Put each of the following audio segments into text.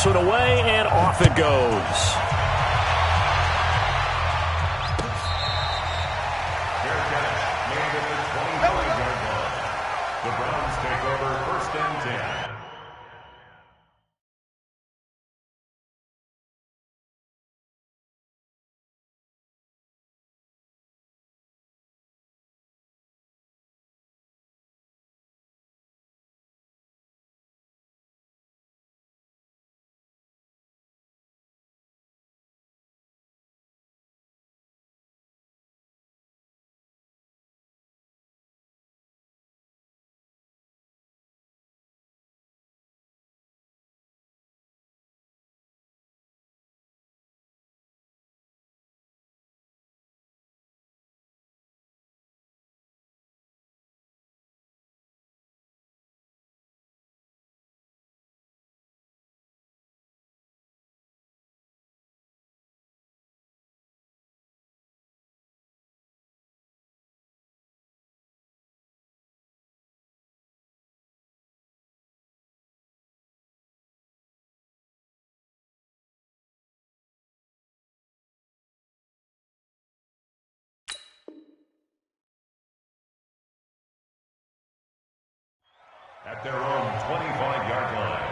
this one away, and off it goes. Fair catch made at the 25-yard line. The Browns take over 1st and 10. At their own 25-yard line.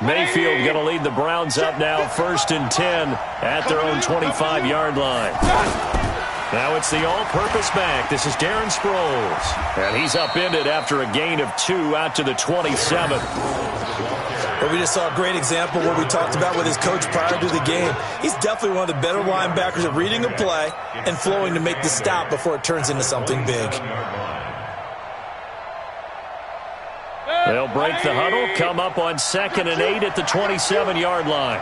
Mayfield going to lead the Browns up now 1st and 10 at their own 25-yard line. Now it's the all-purpose back. This is Darren Sproles. And he's upended after a gain of 2 out to the 27. Well, we just saw a great example of what we talked about with his coach prior to the game. He's definitely one of the better linebackers at reading a play and flowing to make the stop before it turns into something big. They'll break the huddle, come up on 2nd and 8 at the 27-yard line.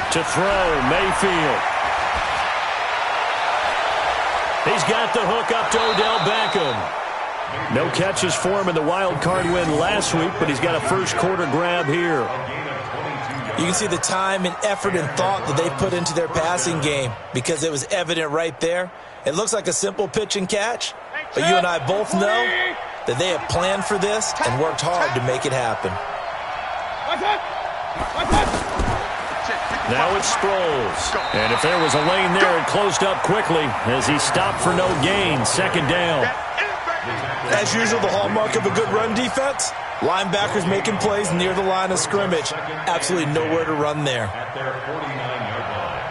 To throw, Mayfield. He's got the hook up to Odell Beckham. No catches for him in the wild card win last week, but he's got a first quarter grab here. You can see the time and effort and thought that they put into their passing game because it was evident right there. It looks like a simple pitch and catch, but you and I both know that they have planned for this and worked hard to make it happen. Now it's Sproles. And if there was a lane there, it closed up quickly as he stopped for no gain. 2nd down. As usual, the hallmark of a good run defense, linebackers making plays near the line of scrimmage. Absolutely nowhere to run there. At their 49-yard line.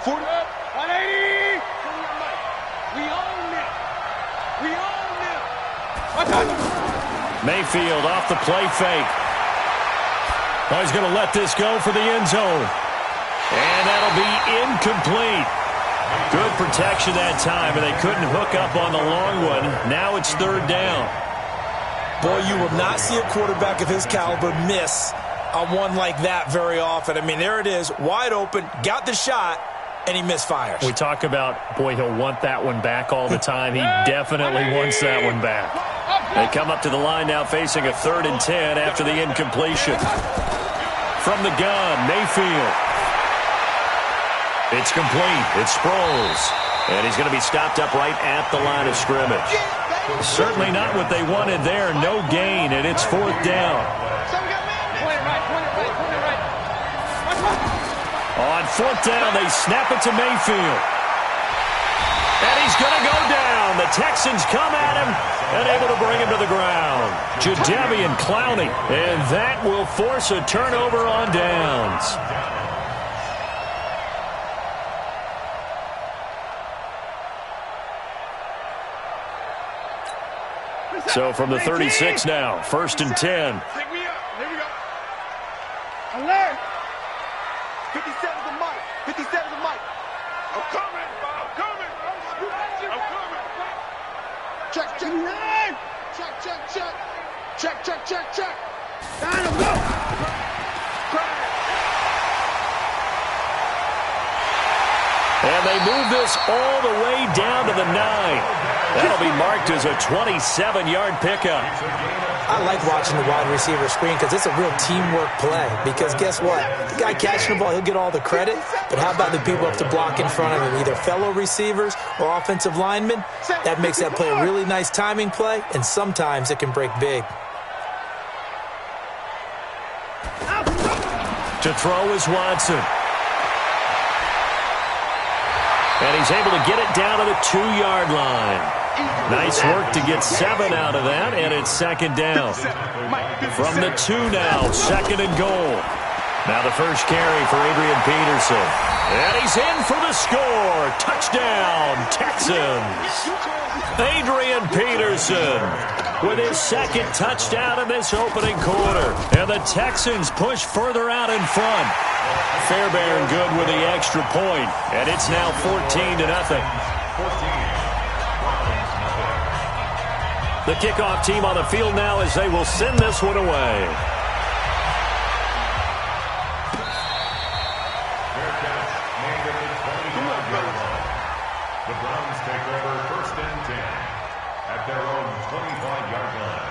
180. We own it. We own it. Mayfield off the play fake. Oh, he's going to let this go for the end zone. And that'll be incomplete. Good protection that time, and they couldn't hook up on the long one. Now it's 3rd down. Boy, you will not see a quarterback of his caliber miss on one like that very often. I mean, there it is, wide open, got the shot, and he misfires. We talk about, boy, he'll want that one back all the time. He definitely wants that one back. They come up to the line now facing a 3rd and 10 after the incompletion. From the gun, Mayfield. It's complete. It's Sproles. And he's going to be stopped up right at the line of scrimmage. Certainly not what they wanted there. No gain, and it's 4th down. On 4th down, they snap it to Mayfield. And he's going to go down. The Texans come at him and able to bring him to the ground. Jadeveon Clowney. And that will force a turnover on downs. So from the 36 now, 1st and 10. Here we go. Alert. 57's the mic. 57's the mic. I'm coming. I'm coming. I'm coming. Check. Check. Down him, go. And they move this all the way down to the 9. That'll be marked as a 27-yard pickup. I like watching the wide receiver screen because it's a real teamwork play. Because guess what? The guy catching the ball, he'll get all the credit. But how about the people up to block in front of him, either fellow receivers or offensive linemen? That makes that play a really nice timing play, and sometimes it can break big. To throw is Watson. And he's able to get it down to the 2-yard line. Nice work to get 7 out of that, and it's second down. From the 2 now, second and goal. Now the first carry for Adrian Peterson. And he's in for the score. Touchdown, Texans. Adrian Peterson with his second touchdown in this opening quarter. And the Texans push further out in front. Fairbairn good with the extra point, and it's now 14-0. The kickoff team on the field now as they will send this one away. Fair catch made at the 25-yard line. The Browns take over first and 10 at their own 25-yard line.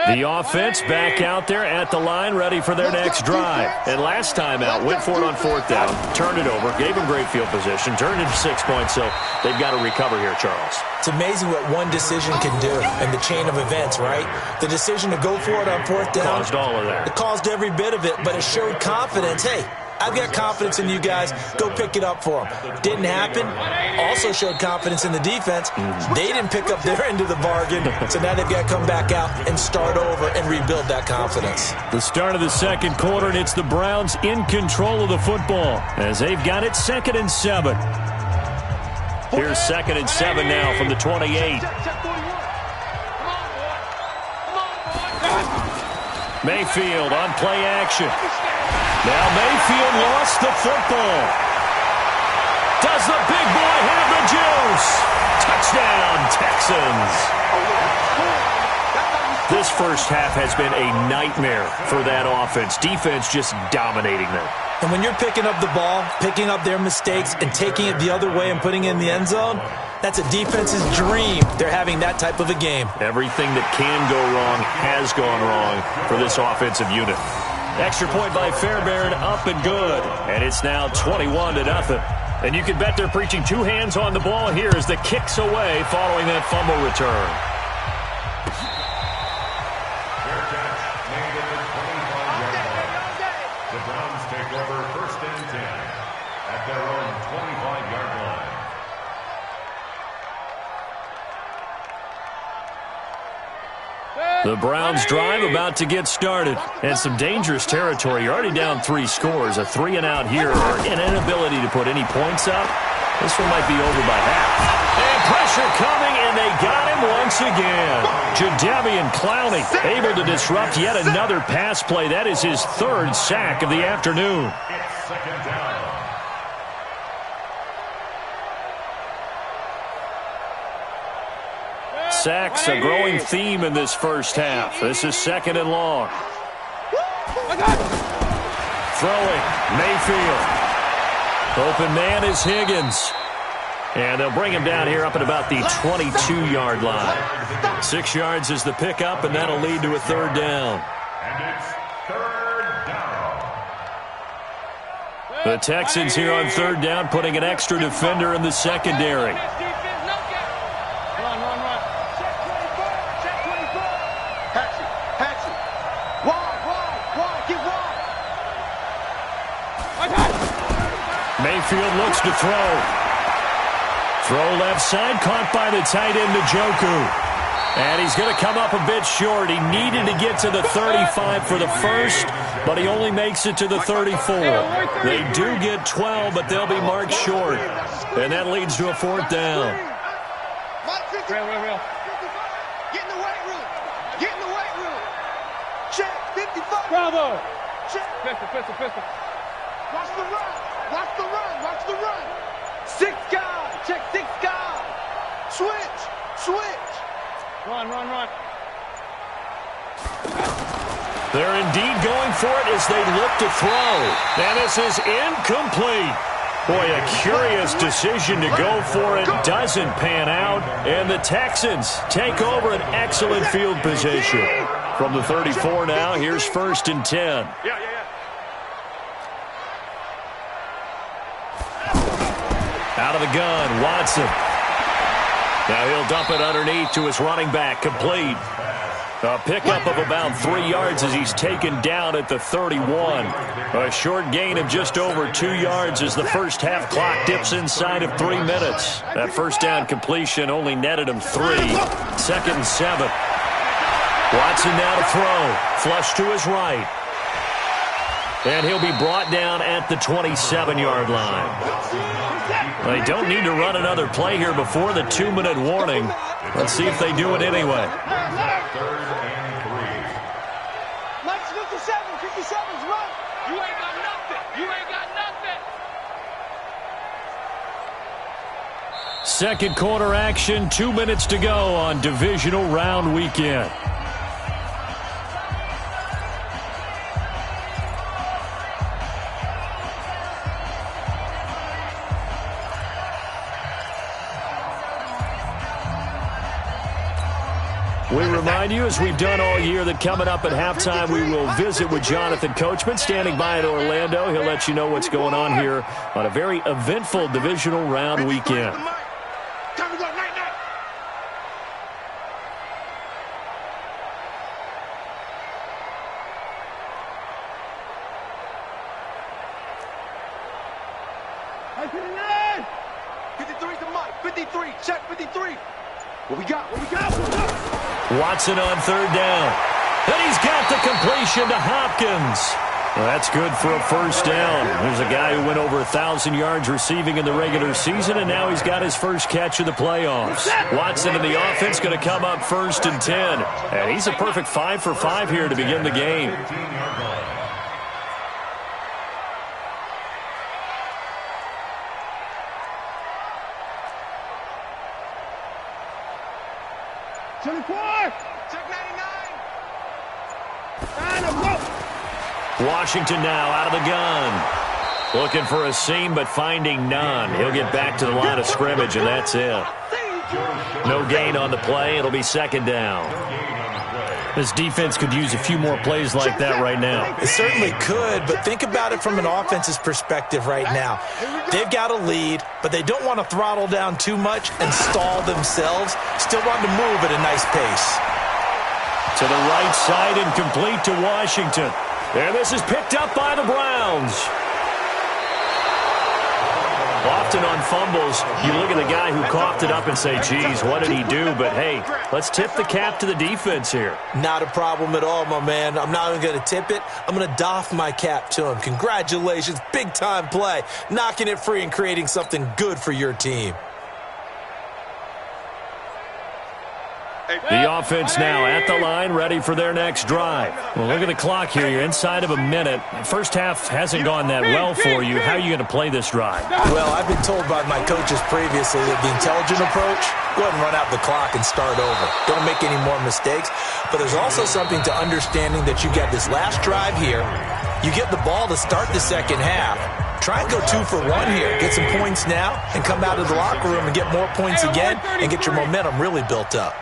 The offense back out there at the line, ready for their next drive. And last time out, went for it on 4th down, turned it over, gave them great field position, turned into 6 points, so they've got to recover here, Charles. It's amazing what one decision can do in the chain of events, right? The decision to go for it on 4th down. Caused all of that. It caused every bit of it, but it showed confidence. Hey, I've got confidence in you guys. Go pick it up for them. Didn't happen. Also showed confidence in the defense. They didn't pick up their end of the bargain, so now they've got to come back out and start over and rebuild that confidence. The start of the second quarter, and it's the Browns in control of the football as they've got it 2nd and 7. Here's 2nd and 7 now from the 28. Mayfield on play action. Now Mayfield lost the football. Does the big boy have the juice? Touchdown, Texans. This first half has been a nightmare for that offense. Defense just dominating them. And when you're picking up the ball, picking up their mistakes, and taking it the other way and putting it in the end zone, that's a defense's dream. They're having that type of a game. Everything that can go wrong has gone wrong for this offensive unit. Extra point by Fairbairn, up and good. And it's now 21-0. And you can bet they're preaching 2 hands on the ball here as the kick's away following that fumble return. Fair catch made at the 25-yard line. The Browns take over first and 10 at their own 25-yard line. The Browns drive about to get started. And some dangerous territory. You're already down 3 scores. A 3 and out here or an inability to put any points up. This one might be over by half. And pressure coming, and they got him once again. Jadeveon Clowney able to disrupt yet another pass play. That is his 3rd sack of the afternoon. It's second down. Sacks, a growing theme in this first half. This is 2nd and long. Throwing, Mayfield. Open man is Higgins. And they'll bring him down here up at about the 22-yard line. 6 yards is the pickup, and that'll lead to a 3rd down. And it's 3rd down. The Texans here on 3rd down, putting an extra defender in the secondary. Mayfield looks to throw. Throw left side, caught by the tight end Njoku. And he's going to come up a bit short. He needed to get to the 35 for the first, but he only makes it to the 34. They do get 12, but they'll be marked short. And that leads to a 4th down. Get in the weight room. Get in the weight room. Check 55. Bravo. Check. Pistol. Watch the run. Watch the run. Watch the run. 6 guys. Check 6 guys. Switch. Run. They're indeed going for it as they look to throw. And this is incomplete. Boy, a curious decision to go for it. Doesn't pan out. And the Texans take over an excellent field position. From the 34 now, here's 1st and 10. Out of the gun, Watson. Now he'll dump it underneath to his running back, complete. A pickup of about 3 yards as he's taken down at the 31. A short gain of just over 2 yards as the first half clock dips inside of 3 minutes. That first down completion only netted him 3. 2nd and 7. Watson now to throw. Flush to his right. And he'll be brought down at the 27-yard line. They don't need to run another play here before the 2-minute warning. Let's see if they do it anyway. 3rd and 3. 57's run. You ain't got nothing. You ain't got nothing. Second quarter action, 2 minutes to go on divisional round weekend. We remind you, as we've done all year, that coming up at halftime, we will visit with Jonathan Coachman, standing by in Orlando. He'll let you know what's going on here on a very eventful divisional round weekend. Time to go, night. Hey, 59! 53's the mic. 53. Check 53. What we got? Watson on 3rd down. And he's got the completion to Hopkins. Well, that's good for a first down. There's a guy who went over 1,000 yards receiving in the regular season, and now he's got his first catch of the playoffs. Watson and the offense going to come up 1st and 10. And he's a perfect 5 for 5 here to begin the game. 15-yard line. Check 99. Washington now out of the gun. Looking for a seam, but finding none. He'll get back to the line of scrimmage, and that's it. No gain on the play. It'll be 2nd down. This defense could use a few more plays like that right now. It certainly could, but think about it from an offense's perspective right now. They've got a lead, but they don't want to throttle down too much and stall themselves. Still want to move at a nice pace. To the right side and complete to Washington. And this is picked up by the Browns. Often on fumbles, you look at the guy who coughed it up and say, geez, what did he do? But, hey, let's tip the cap to the defense here. Not a problem at all, my man. I'm not even going to tip it. I'm going to doff my cap to him. Congratulations. Big-time play. Knocking it free and creating something good for your team. The offense now at the line, ready for their next drive. Well, look at the clock here. You're inside of a minute. First half hasn't gone that well for you. How are you going to play this drive? Well, I've been told by my coaches previously that the intelligent approach, go ahead and run out the clock and start over. Don't make any more mistakes. But there's also something to understanding that you got this last drive here. You get the ball to start the second half. Try and go 2 for 1 here. Get some points now and come out of the locker room and get more points again and get your momentum really built up.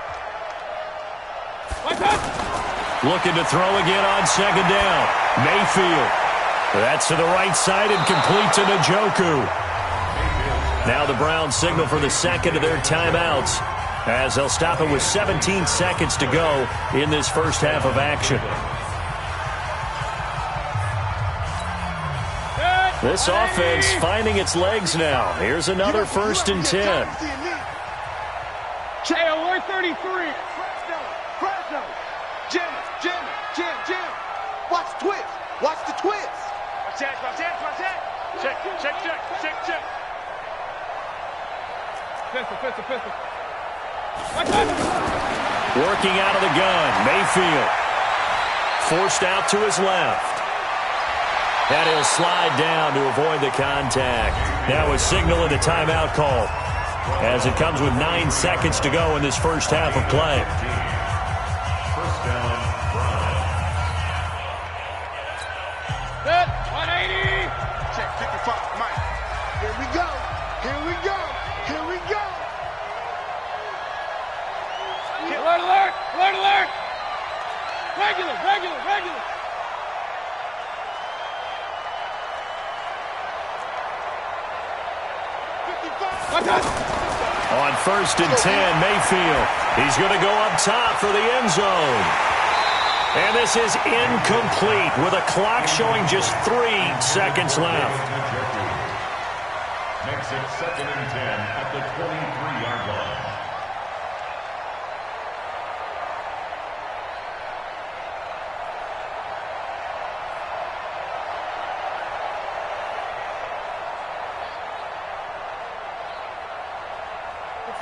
Looking to throw again on 2nd down. Mayfield. That's to the right side and complete to Njoku. Now the Browns signal for the second of their timeouts as they'll stop it with 17 seconds to go in this first half of action. This offense finding its legs now. Here's another 1st and 10. We're 33. Jim. Watch the twist. Watch the twist. Watch that. Check. Pistol. Working out of the gun. Mayfield. Forced out to his left. And he'll slide down to avoid the contact. Now a signal and a timeout call as it comes with 9 seconds to go in this first half of play. First down, On 1st and 10, Mayfield. He's going to go up top for the end zone. And this is incomplete with a clock showing just 3 seconds left. Makes it 2nd and 10 at the 23-yard line.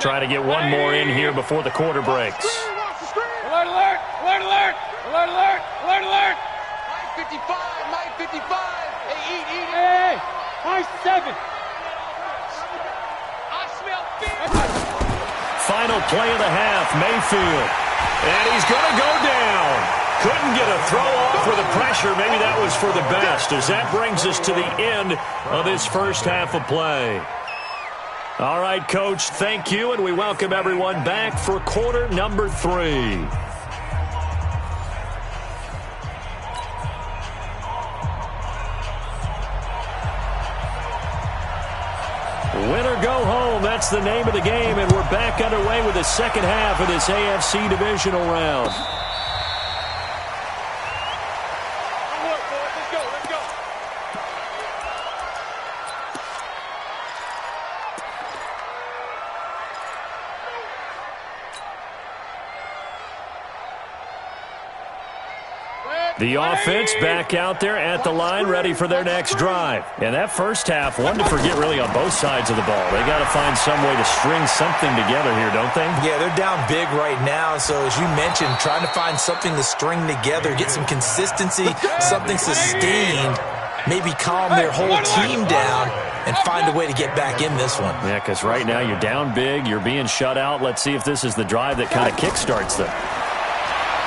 Trying to get one more in here before the quarter breaks. Alert, alert, alert, alert, alert, alert, alert, alert. Mike 55, Mike 55. Hey, eat. Hey, Mike 7. I smell fear. Final play of the half, Mayfield. And he's going to go down. Couldn't get a throw off with the pressure. Maybe that was for the best, as that brings us to the end of this first half of play. All right, Coach, thank you, and we welcome everyone back for quarter number 3. Win or go home, that's the name of the game, and we're back underway with the second half of this AFC divisional round. Let's go. The offense back out there at the line, ready for their next drive. And that first half, one to forget really on both sides of the ball. They got to find some way to string something together here, don't they? Yeah, they're down big right now. So as you mentioned, trying to find something to string together, get some consistency, something sustained, maybe calm their whole team down and find a way to get back in this one. Yeah, because right now you're down big, you're being shut out. Let's see if this is the drive that kind of kickstarts them.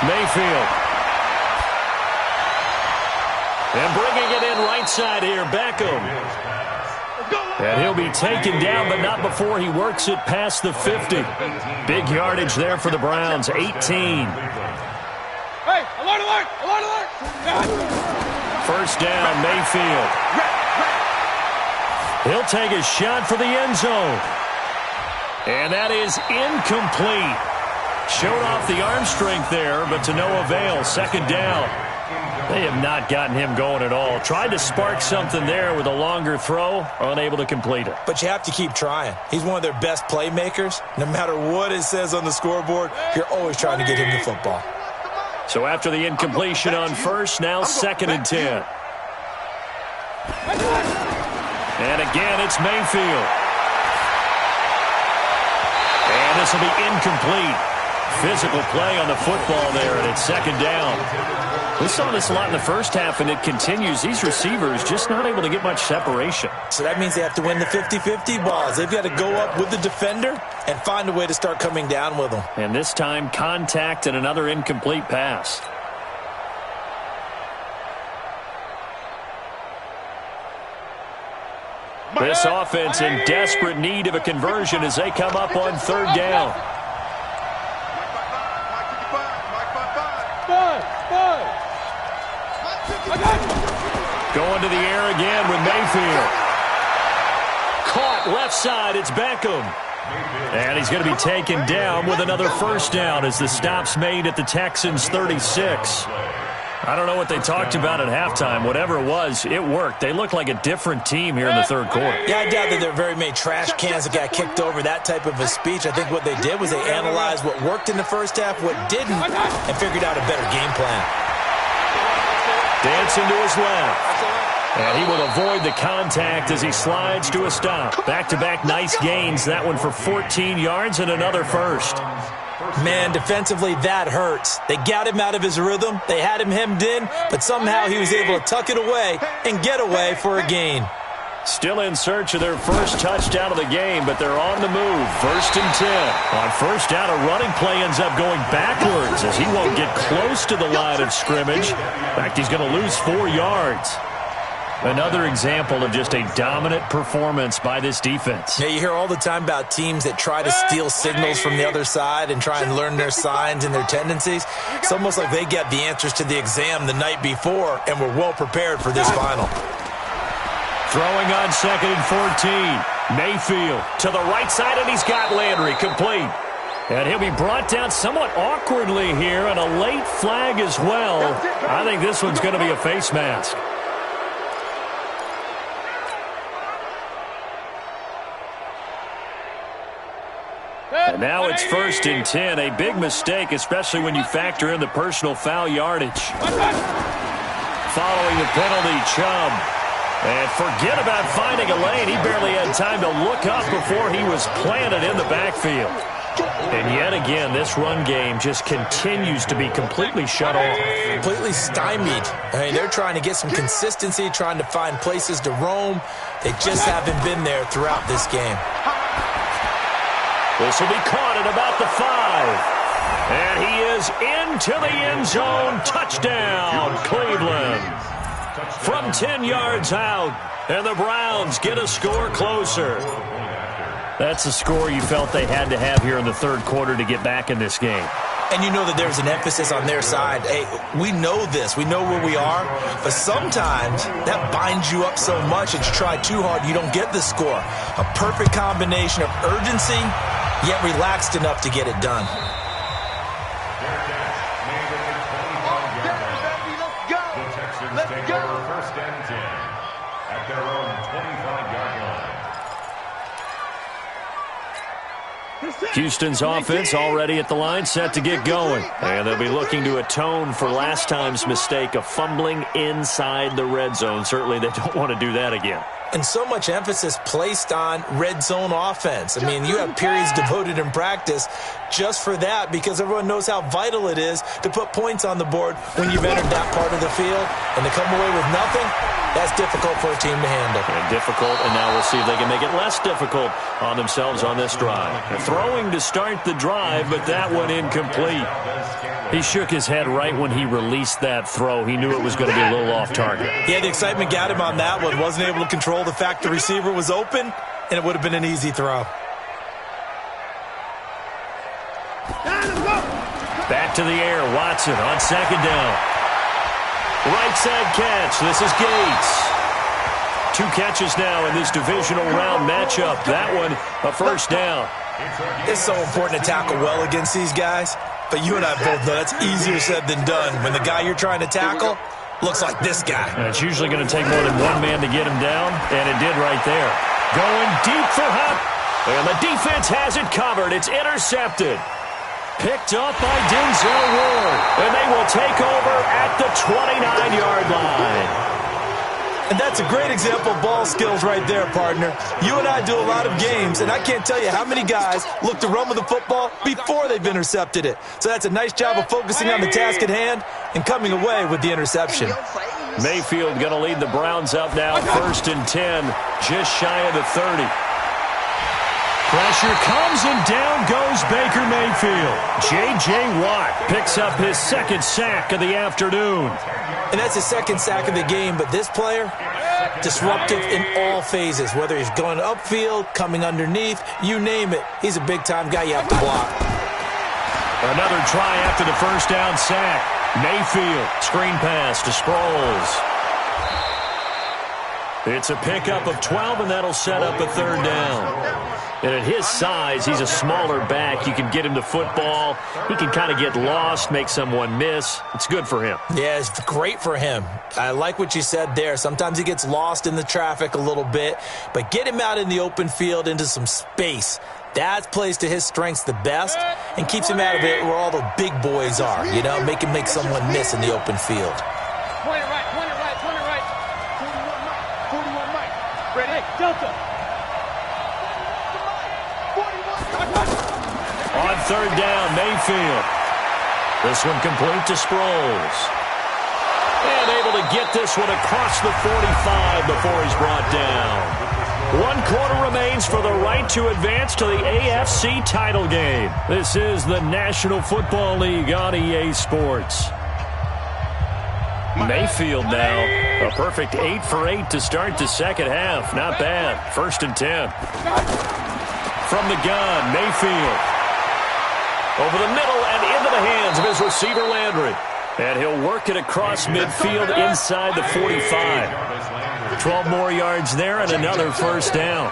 Mayfield. And bringing it in right side here, Beckham. And he'll be taken down, but not before he works it past the 50. Big yardage there for the Browns, 18. Hey, alert, alert, alert, alert. First down, Mayfield. He'll take a shot for the end zone. And that is incomplete. Showed off the arm strength there, but to no avail. Second down. They have not gotten him going at all. Tried to spark something there with a longer throw, unable to complete it. But you have to keep trying. He's one of their best playmakers. No matter what it says on the scoreboard, you're always trying to get him the football. So after the incompletion on first, now 2nd and 10. And again, it's Mayfield. And this will be incomplete. Physical play on the football there, and it's 2nd down. We saw this a lot in the first half, and it continues. These receivers just not able to get much separation. So that means they have to win the 50-50 balls. They've got to go up with the defender and find a way to start coming down with them. And this time, contact and another incomplete pass. This offense in desperate need of a conversion as they come up on 3rd down. Going to the air again with Mayfield. Caught left side, it's Beckham. And he's going to be taken down with another first down as the stop's made at the Texans' 36. I don't know what they talked about at halftime. Whatever it was, it worked. They looked like a different team here in the third quarter. Yeah, I doubt that there are very many trash cans that got kicked over, that type of a speech. I think what they did was they analyzed what worked in the first half, what didn't, and figured out a better game plan. Dancing to his left. And he will avoid the contact as he slides to a stop. Back-to-back nice gains. That one for 14 yards and another first. Man, defensively, that hurts. They got him out of his rhythm. They had him hemmed in, but somehow he was able to tuck it away and get away for a gain. Still in search of their first touchdown of the game, but they're on the move. 1st and 10. On first down, a running play ends up going backwards as he won't get close to the line of scrimmage. In fact, he's going to lose 4 yards. Another example of just a dominant performance by this defense. Yeah, you hear all the time about teams that try to steal signals from the other side and try and learn their signs and their tendencies. It's almost like they got the answers to the exam the night before and were well prepared for this final. Throwing on 2nd and 14. Mayfield to the right side, and he's got Landry complete. And he'll be brought down somewhat awkwardly here, and a late flag as well. I think this one's going to be a face mask. And now it's 1st and 10. A big mistake, especially when you factor in the personal foul yardage. Following the penalty, Chubb. And forget about finding a lane. He barely had time to look up before he was planted in the backfield. And yet again, this run game just continues to be completely shut off. Completely stymied. I mean, they're trying to get some consistency, trying to find places to roam. They just haven't been there throughout this game. This will be caught at about the 5. And he is into the end zone. Touchdown, Cleveland. From 10 yards out, and the Browns get a score closer. That's a score you felt they had to have here in the third quarter to get back in this game. And you know that there's an emphasis on their side. Hey, we know this. We know where we are. But sometimes that binds you up so much that you try too hard, you don't get the score. A perfect combination of urgency, yet relaxed enough to get it done. Take over 1st and 10 at their own 25-yard line. Houston's offense already at the line, set to get going. And they'll be looking to atone for last time's mistake of fumbling inside the red zone. Certainly they don't want to do that again. And so much emphasis placed on red zone offense. I mean, you have periods devoted in practice just for that because everyone knows how vital it is to put points on the board when you've entered that part of the field. And to come away with nothing, that's difficult for a team to handle. And difficult, and now we'll see if they can make it less difficult on themselves on this drive. They're throwing to start the drive, but that one incomplete. He shook his head right when he released that throw. He knew it was going to be a little off target. Yeah, the excitement got him on that one. Wasn't able to control the fact the receiver was open, and it would have been an easy throw. Back to the air, Watson on 2nd down. Right side catch. This is Gates. 2 catches now in this divisional round matchup. That one, a 1st down. It's so important to tackle well against these guys. But you and I both know that's easier said than done. When the guy you're trying to tackle looks like this guy. And it's usually going to take more than one man to get him down, and it did right there. Going deep for Hunt. And the defense has it covered. It's intercepted. Picked up by Denzel Ward. And they will take over at the 29-yard line. And that's a great example of ball skills right there, partner. You and I do a lot of games, and I can't tell you how many guys look to run with the football before they've intercepted it. So that's a nice job of focusing on the task at hand and coming away with the interception. Mayfield going to lead the Browns up now, 1st and 10, just shy of the 30. Pressure comes, and down goes Baker Mayfield. J.J. Watt picks up his 2nd sack of the afternoon. And that's his 2nd sack of the game, but this player, disruptive in all phases, whether he's going upfield, coming underneath, you name it. He's a big-time guy you have to block. Another try after the 1st down sack. Mayfield, screen pass to Sproles. It's a pickup of 12, and that'll set up a 3rd down. And at his size, he's a smaller back. You can get him the football. He can kind of get lost, make someone miss. It's good for him. Yeah, it's great for him. I like what you said there. Sometimes he gets lost in the traffic a little bit, but get him out in the open field into some space. That plays to his strengths the best and keeps him out of it where all the big boys are, you know, make him make someone miss in the open field. Point it right, point it right, point it right. 41 Mike. Ready, Delta. On 3rd down, Mayfield. This one complete to Sproles. And able to get this one across the 45 before he's brought down. 1 quarter remains for the right to advance to the AFC title game. This is the National Football League on EA Sports. Mayfield now, a perfect 8 for 8 to start the 2nd half. Not bad. 1st and 10. From the gun, Mayfield. Over the middle and into the hands of his receiver, Landry. And he'll work it across midfield inside the 45. 12 more yards there and another first down.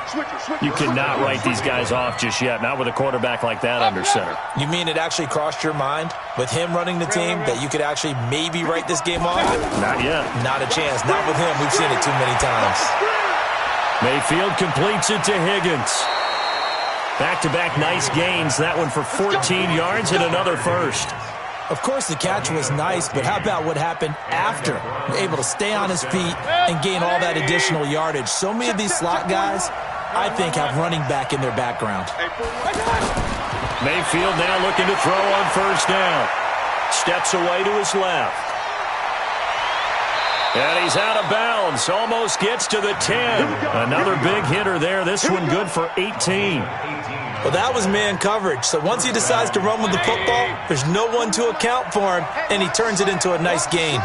You cannot write these guys off just yet, not with a quarterback like that under center. You mean it actually crossed your mind with him running the team that you could actually maybe write this game off? Not yet. Not a chance. Not with him. We've seen it too many times. Mayfield completes it to Higgins. Back-to-back nice gains. That one for 14 yards and another first. Of course, the catch was nice, but how about what happened after? Able to stay on his feet and gain all that additional yardage. So many of these slot guys, I think, have running back in their background. Mayfield now looking to throw on first down. Steps away to his left. And he's out of bounds. Almost gets to the 10. Another big hitter there. This one good for 18. Well, that was man coverage. So once he decides to run with the football, there's no one to account for him, and he turns it into a nice gain.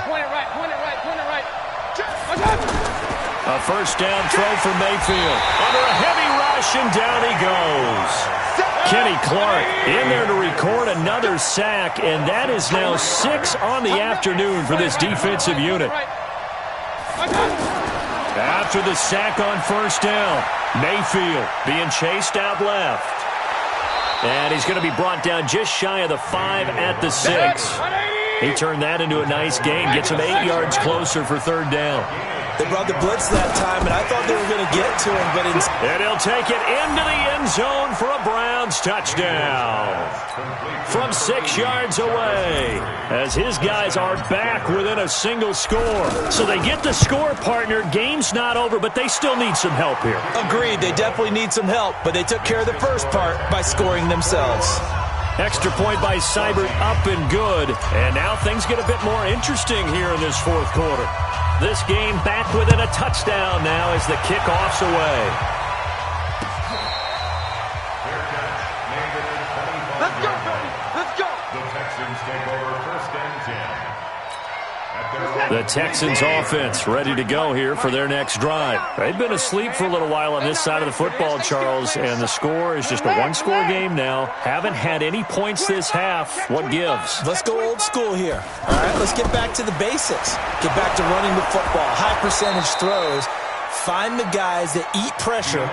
A first down throw for Mayfield. Under a heavy rush, and down he goes. Kenny Clark in there to record another sack, and that is now 6 on the afternoon for this defensive unit. After the sack on first down, Mayfield being chased out left. And he's going to be brought down just shy of the 5 at the 6. He turned that into a nice gain, gets him 8 yards closer for third down. They brought the blitz that time, and I thought they were going to get to him, but and he'll take it into the end zone for a Browns touchdown. From 6 yards away, as his guys are back within a single score. So they get the score, partner. Game's not over, but they still need some help here. Agreed, they definitely need some help, but they took care of the first part by scoring themselves. Extra point by Seibert, up and good. And now things get a bit more interesting here in this fourth quarter. This game back within a touchdown now as the kickoff's away. Let's go, baby. Let's go. The Texans take over first and 10. The Texans offense ready to go here for their next drive. They've been asleep for a little while on this side of the football, Charles, and the score is just a one-score game now. Haven't had any points this half. What gives? Let's go old school here. All right, let's get back to the basics. Get back to running the football, high percentage throws. Find the guys that eat pressure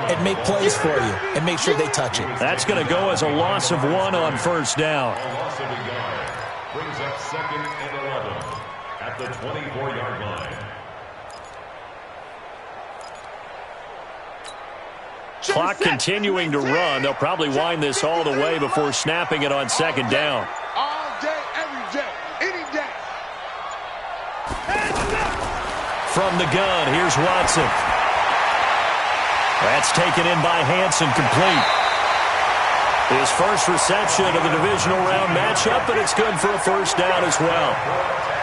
and make plays for you and make sure they touch it. That's going to go as a loss of 1 on first down. A loss of a yard brings up second and 11 at the 24-yard line. Clock continuing to run. They'll probably wind this all the way before snapping it on second down. All day, every day, any day. From the gun, here's Watson. That's taken in by Hansen, complete. His first reception of the divisional round matchup, but it's good for a first down as well.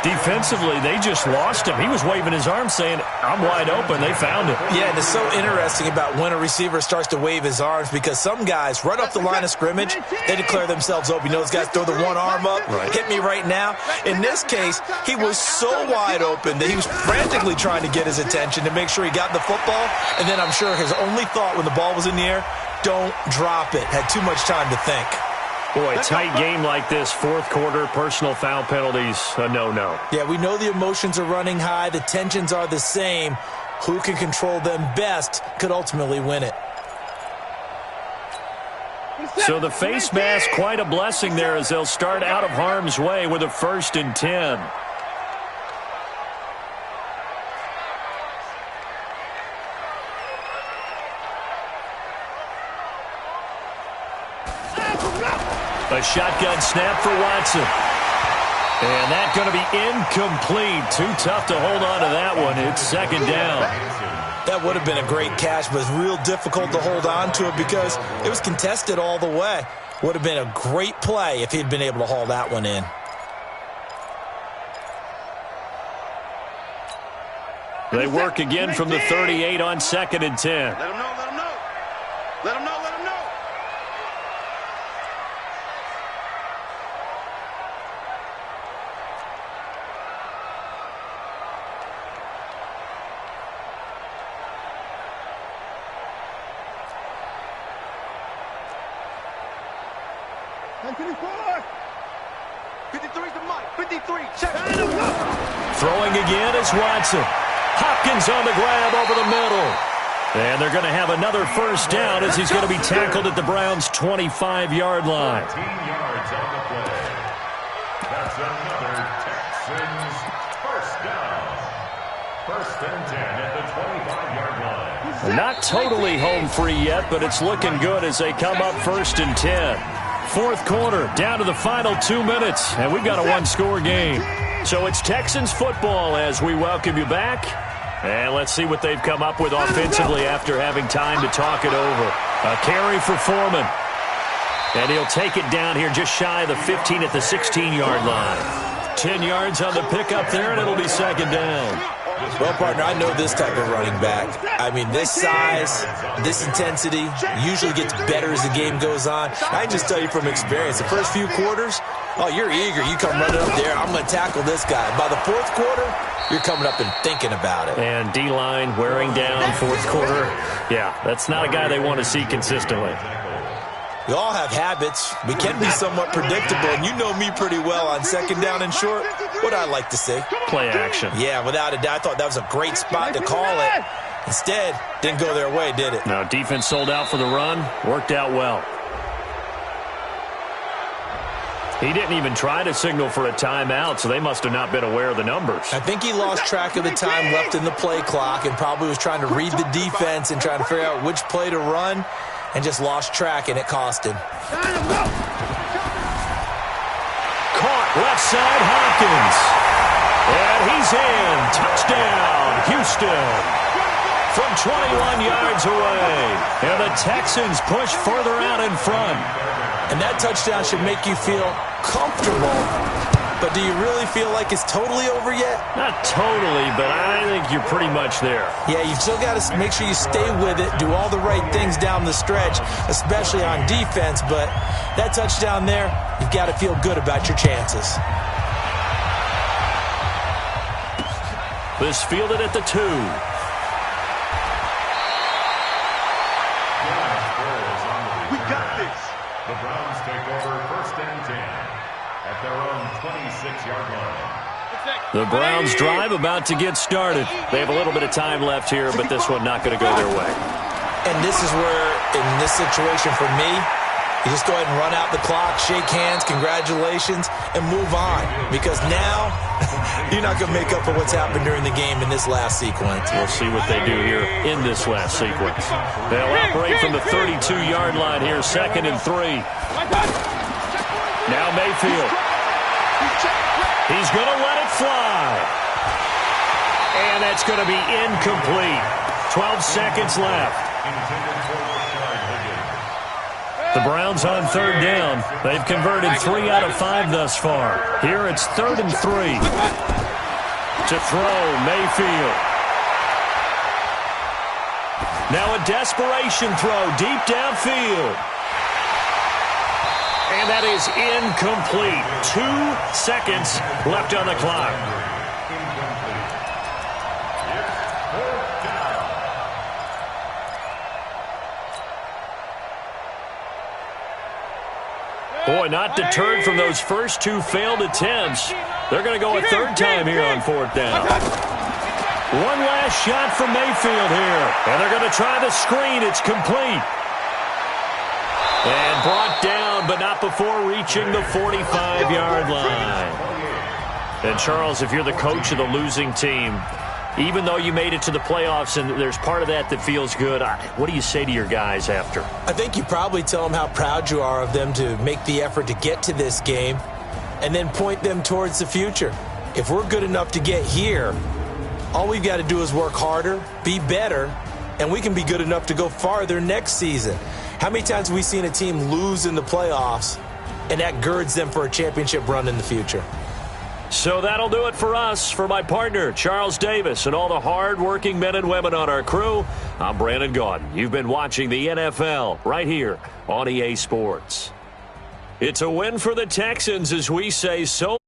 Defensively, they just lost him. He was waving his arms saying, I'm wide open. They found him. Yeah, and it's so interesting about when a receiver starts to wave his arms because some guys, right off the line of scrimmage, they declare themselves open. You know, those guys throw the one arm up, hit me right now. In this case, he was so wide open that he was frantically trying to get his attention to make sure he got the football. And then I'm sure his only thought when the ball was in the air, don't drop it. Had too much time to think. Boy, tight game like this, fourth quarter, personal foul penalties, a no-no. Yeah, we know the emotions are running high. The tensions are the same. Who can control them best could ultimately win it. So the face mask, quite a blessing there as they'll start out of harm's way with a 1st and 10. A shotgun snap for Watson. And that's going to be incomplete. Too tough to hold on to that one. It's second down. That would have been a great catch, but it's real difficult to hold on to it because it was contested all the way. Would have been a great play if he'd been able to haul that one in. They work again from the 38 on 2nd and 10. Let him know, let him know. Let him know, let him know. 53's the mic. 53, check. Throwing again is Watson. Hopkins on the grab over the middle. And they're going to have another first down as he's going to be tackled at the Browns' 25-yard line. 13 yards on the play. That's another Texans first down. First and 10 at the 25-yard line. Not totally home free yet, but it's looking good as they come up first and 10. Fourth quarter, down to the final 2 minutes, and we've got a one-score game. So it's Texans football as we welcome you back. And let's see what they've come up with offensively after having time to talk it over. A carry for Foreman. And he'll take it down here just shy of the 15 at the 16-yard line. 10 yards on the pickup there, and it'll be second down. Well, partner, I know this type of running back. I mean, this size, this intensity usually gets better as the game goes on. I can just tell you from experience, the first few quarters, oh, you're eager. You come running up there, I'm going to tackle this guy. By the fourth quarter, you're coming up and thinking about it. And D-line wearing down fourth quarter. Yeah, that's not a guy they want to see consistently. We all have habits. We can be somewhat predictable, and you know me pretty well on second down and short. What I like to say? Play action. Yeah, without a doubt. I thought that was a great spot to call it. Instead, didn't go their way, did it? No, defense sold out for the run. Worked out well. He didn't even try to signal for a timeout, so they must have not been aware of the numbers. I think he lost track of the time left in the play clock and probably was trying to read the defense and trying to figure out which play to run and just lost track, and it cost him. Caught left side, Hopkins. And he's in. Touchdown, Houston. From 21 yards away. And the Texans push further out in front. And that touchdown should make you feel comfortable. But do you really feel like it's totally over yet? Not totally, but I think you're pretty much there. Yeah, you've still got to make sure you stay with it, do all the right things down the stretch, especially on defense. But that touchdown there, you've got to feel good about your chances. This fielded at the 2. We got this. The Browns take over first and 10 at their own 26-yard line. The Browns drive about to get started. They have a little bit of time left here, but this one not going to go their way. And this is where, in this situation for me, you just go ahead and run out the clock, shake hands, congratulations, and move on. Because now, you're not going to make up for what's happened during the game in this last sequence. We'll see what they do here in this last sequence. They'll operate from the 32-yard line here, second and 3. Now Mayfield. He's going to let it fly. And that's going to be incomplete. 12 seconds left. The Browns on third down. They've converted 3 out of 5 thus far. Here it's 3rd and 3. To throw, Mayfield. Now a desperation throw deep downfield. And that is incomplete. 2 seconds left on the clock. Boy, not deterred from those first 2 failed attempts. They're going to go a third time here on 4th down. One last shot from Mayfield here. And they're going to try the screen. It's complete. And brought down, but not before reaching the 45-yard line. And, Charles, if you're the coach of the losing team, even though you made it to the playoffs and there's part of that feels good, what do you say to your guys after? I think you probably tell them how proud you are of them to make the effort to get to this game and then point them towards the future. If we're good enough to get here, all we've got to do is work harder, be better, and we can be good enough to go farther next season. How many times have we seen a team lose in the playoffs, and that girds them for a championship run in the future? So that'll do it for us. For my partner, Charles Davis, and all the hard-working men and women on our crew, I'm Brandon Gaudin. You've been watching the NFL right here on EA Sports. It's a win for the Texans as we say so.